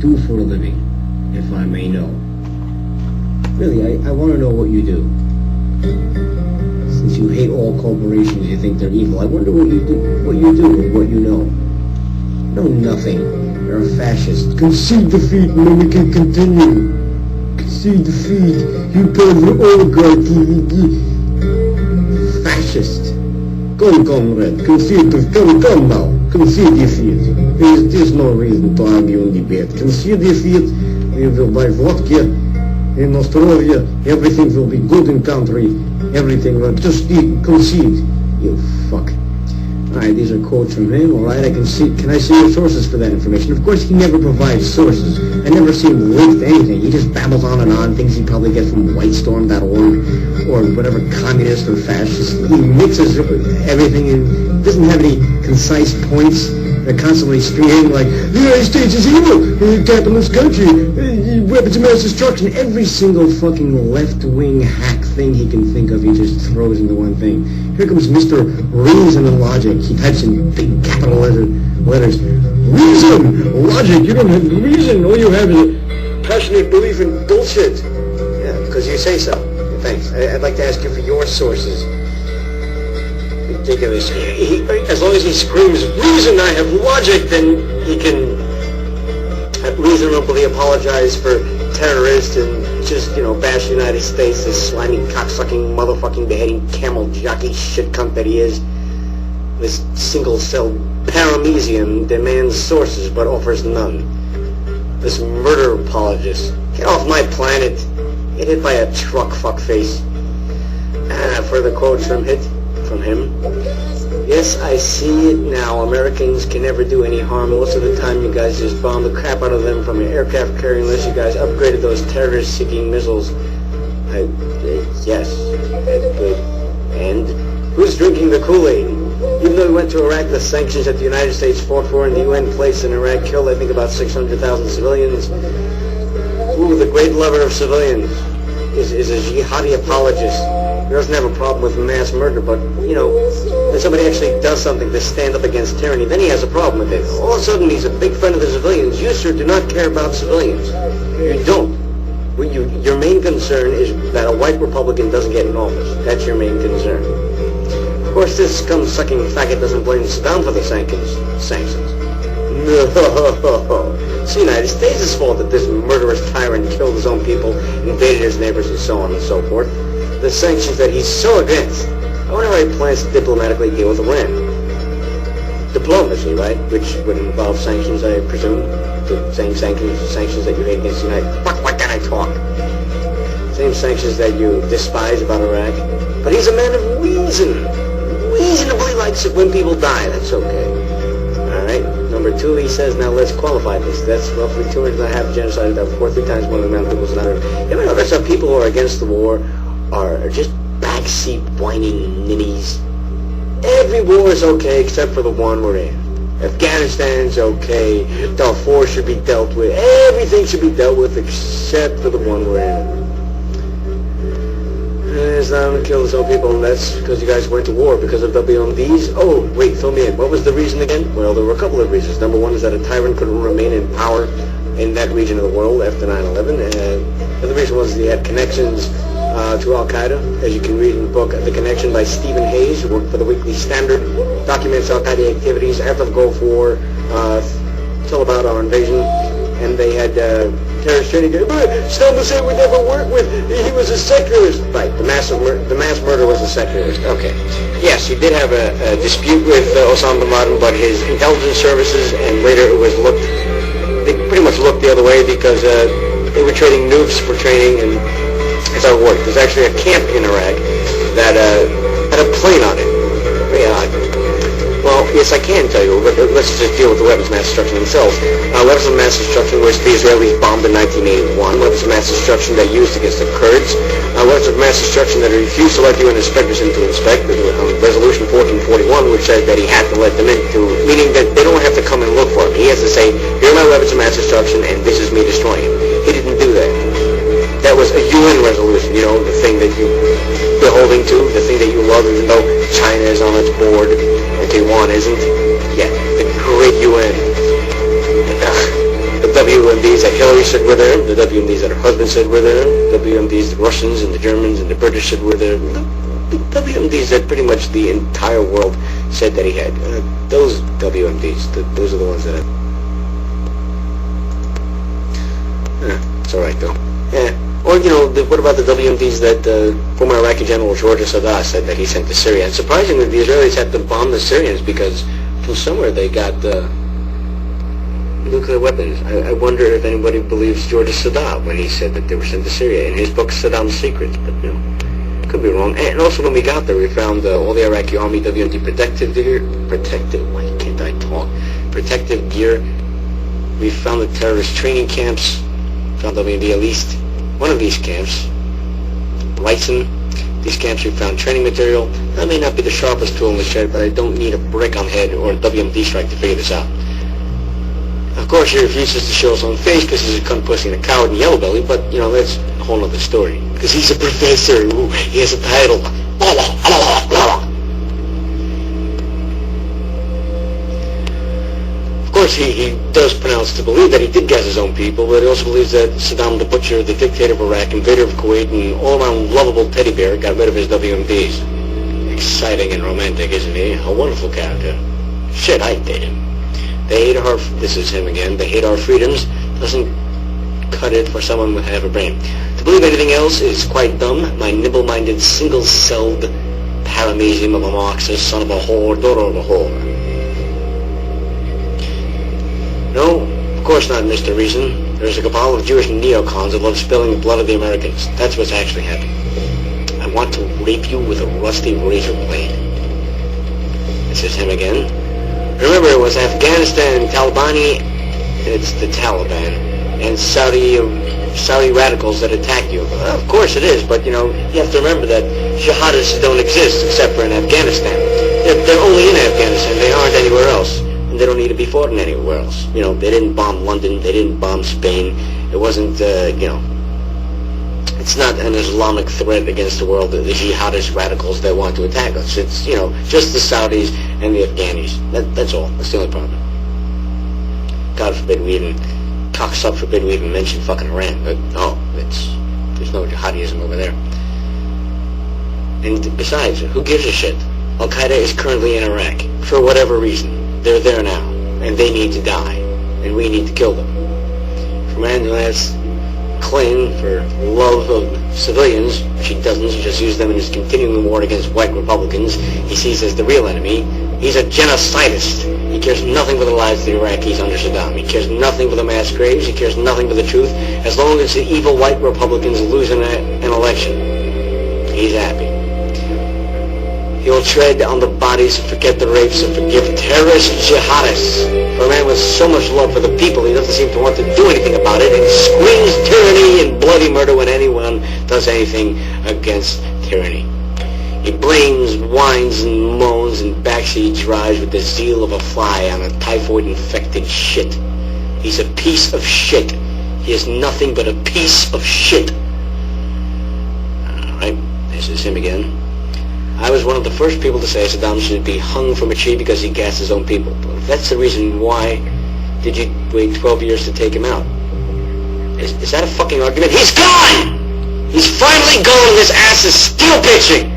do for a living, if I may know? Really, I want to know what you do. Since you hate all corporations, you think they're evil. I wonder what you do, or what you know. No, nothing. You're a fascist. Concede defeat, and then we can continue. Concede defeat. You part of the oligarchy. Fascist. Come, comrade. Concede defeat. Come now. Concede defeat. There's no reason to argue and debate. Concede defeat. We will buy vodka in Australia. Everything will be good in country. Everything will just concede. You fuck. Alright, these are quotes from him. Alright, can I see your sources for that information? Of course, he never provides sources. I never see him link to anything. He just babbles on and on, things he probably gets from whitestorm.org or whatever communist or fascist. He mixes everything and doesn't have any concise points. They're constantly streaming like, the United States is evil, capitalist country, weapons of mass destruction. Every single fucking left-wing hack thing he can think of, he just throws into one thing. Here comes Mr. Reason and Logic. He types in big capital letters. Reason! Logic! You don't have reason. All you have is a passionate belief in bullshit. Yeah, because you say so. Thanks. I'd like to ask you for your sources. Ridiculous. As long as he screams, reason, I have logic, then he can reasonably apologize for terrorists and just, bash the United States, this slimy, cocksucking, motherfucking, beheading, camel jockey shit cunt that he is. This single-celled paramecium demands sources but offers none. This murder apologist. Get off my planet. Get hit by a truck, fuckface. Further quotes from him. Yes, I see it now. Americans can never do any harm. Most of the time you guys just bomb the crap out of them from your aircraft carrier unless you guys upgraded those terrorist-seeking missiles. Yes. Good. And? Who's drinking the Kool-Aid? Even though we went to Iraq, the sanctions that the United States fought for and the UN placed in Iraq killed, I think, about 600,000 civilians. Ooh, the great lover of civilians is a jihadi apologist. He doesn't have a problem with mass murder, but, when somebody actually does something to stand up against tyranny, then he has a problem with it. All of a sudden, he's a big friend of the civilians. You, sir, do not care about civilians. You don't. Your main concern is that a white Republican doesn't get in office. That's your main concern. Of course, this scum-sucking faggot doesn't blame Saddam for the sanctions. No. It's the United States' fault that this murderous tyrant killed his own people, invaded his neighbors, and so on and so forth. The sanctions that he's so against. I wonder how he plans to diplomatically deal with Iran. Diplomacy, right? Which would involve sanctions, I presume. The same sanctions that you hate against the United States. Fuck, why can't I talk? Same sanctions that you despise about Iraq. But he's a man of reason. Reasonably likes it when people die. That's okay. Alright, number 2, he says, now let's qualify this. That's roughly 2.5 genocides that were 3 times more than the amount of people slaughtered. You ever notice how people who are against the war are just backseat whining ninnies? Every war is okay except for the one we're in. Afghanistan's okay. Darfur should be dealt with. Everything should be dealt with except for the one we're in. Islam killed his own people, and that's because you guys went to war because of WMDs. Oh, wait, fill me in. What was the reason again? Well, there were a couple of reasons. Number 1 is that a tyrant couldn't remain in power in that region of the world after 9/11. And the other reason was he had connections to Al-Qaeda. As you can read in the book, The Connection by Stephen Hayes, who worked for the Weekly Standard, documents Al-Qaeda activities after the Gulf War till about our invasion. And they had terrorist training. Saddam Hussein would never work with. He was a secularist. Right. The mass murder was a secularist. Okay. Yes, he did have a dispute with Osama bin Laden, but his intelligence services and later it was they pretty much looked the other way because they were trading nukes for training, and that's how it worked. There's actually a camp in Iraq that had a plane on it. Very odd. Well, yes, I can tell you, but let's just deal with the weapons of mass destruction themselves. Weapons of mass destruction which the Israelis bombed in 1981, weapons of mass destruction they used against the Kurds, weapons of mass destruction that refused to let UN inspectors in to inspect, Resolution 1441, which said that he had to let them in, meaning that they don't have to come and look for him. He has to say, here are my weapons of mass destruction, and this is me destroying him. He didn't do that. That was a UN resolution, the thing that you're holding to, the thing that you love, even though China is on its board and Taiwan isn't. Yeah, the great UN. The WMDs that Hillary said were there, the WMDs that her husband said were there, WMDs the Russians and the Germans and the British said were there, the WMDs that pretty much the entire world said that he had. Those WMDs, those are the ones that it's alright though. Yeah. Or, what about the WMDs that former Iraqi General George Sadat said that he sent to Syria? And surprisingly, the Israelis had to bomb the Syrians because from somewhere they got nuclear weapons. I wonder if anybody believes George Sadat when he said that they were sent to Syria in his book Saddam's Secrets. But, could be wrong. And also when we got there, we found all the Iraqi Army WMD protective gear. Why can't I talk? Protective gear. We found the terrorist training camps. Found WMD at least one of these camps, Lyson. These camps we found training material. That may not be the sharpest tool in the shed, but I don't need a brick on head or a WMD strike to figure this out. Of course, he refuses to show his own face because he's a cunt pussy and a coward and yellow belly, but, that's a whole other story. Because he's a professor. Ooh, he has a title. Of course, he does pronounce to believe that he did gas his own people, but he also believes that Saddam the Butcher, the dictator of Iraq, invader of Kuwait, and all-around lovable teddy bear got rid of his WMDs. Exciting and romantic, isn't he? A wonderful character. Shit, I'd date him. They hate our... This is him again. They hate our freedoms. Doesn't cut it for someone with half a brain. To believe anything else is quite dumb. My nibble-minded, single-celled paramecium of a Marxist, son of a whore, daughter of a whore. No, of course not, Mr. Reason. There's a cabal of Jewish neocons that love spilling the blood of the Americans. That's what's actually happening. I want to rape you with a rusty razor blade. This is him again. Remember, it was Afghanistan, Talibani, it's the Taliban, and Saudi radicals that attacked you. Well, of course it is, but, you have to remember that jihadists don't exist except for in Afghanistan. They're only in Afghanistan. They aren't anywhere else. They don't need to be fought anywhere else. They didn't bomb London, they didn't bomb Spain. It wasn't, it's not an Islamic threat against the world, the jihadist radicals that want to attack us. It's, just the Saudis and the Afghanis. That's all. That's the only problem. God forbid we even, cocksuck forbid we even mention fucking Iran. But, there's no jihadism over there. And besides, who gives a shit? Al-Qaeda is currently in Iraq, for whatever reason. They're there now, and they need to die, and we need to kill them. For a man who has claim for love of civilians, which he doesn't, he just uses them in his continuing war against white Republicans, he sees as the real enemy. He's a genocidist. He cares nothing for the lives of the Iraqis under Saddam. He cares nothing for the mass graves. He cares nothing for the truth. As long as the evil white Republicans lose an election, he's happy. He'll tread on the bodies and forget the rapes and forgive terrorist jihadists. For a man with so much love for the people, he doesn't seem to want to do anything about it and screams tyranny and bloody murder when anyone does anything against tyranny. He blames, whines, and moans and backseat drives with the zeal of a fly on a typhoid-infected shit. He's a piece of shit. He is nothing but a piece of shit. Alright, this is him again. I was one of the first people to say Saddam should be hung from a tree because he gassed his own people. But if that's the reason, why did you wait 12 years to take him out? Is that a fucking argument? He's gone! He's finally gone. This ass is still bitching.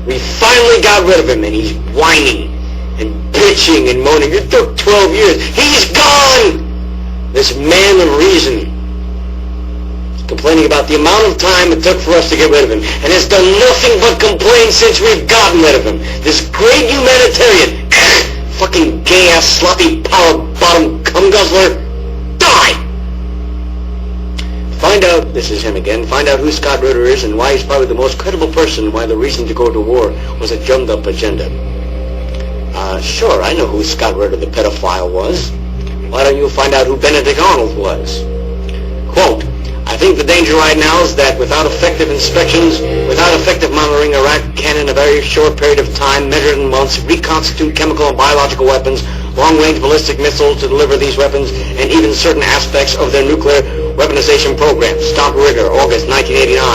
We finally got rid of him, and he's whining and bitching and moaning. It took 12 years. He's gone! This man of reason, complaining about the amount of time it took for us to get rid of him, and has done nothing but complain since we've gotten rid of him. This great humanitarian, fucking gay-ass, sloppy, power-bottom cum guzzler, die! Find out, this is him again, find out who Scott Ritter is and why he's probably the most credible person, why the reason to go to war was a drummed-up agenda. Sure, I know who Scott Ritter the pedophile was. Why don't you find out who Benedict Arnold was? Quote, I think the danger right now is that without effective inspections, without effective monitoring, Iraq can in a very short period of time, measured in months, reconstitute chemical and biological weapons, long-range ballistic missiles to deliver these weapons, and even certain aspects of their nuclear weaponization program. Scott Ritter, August 1989.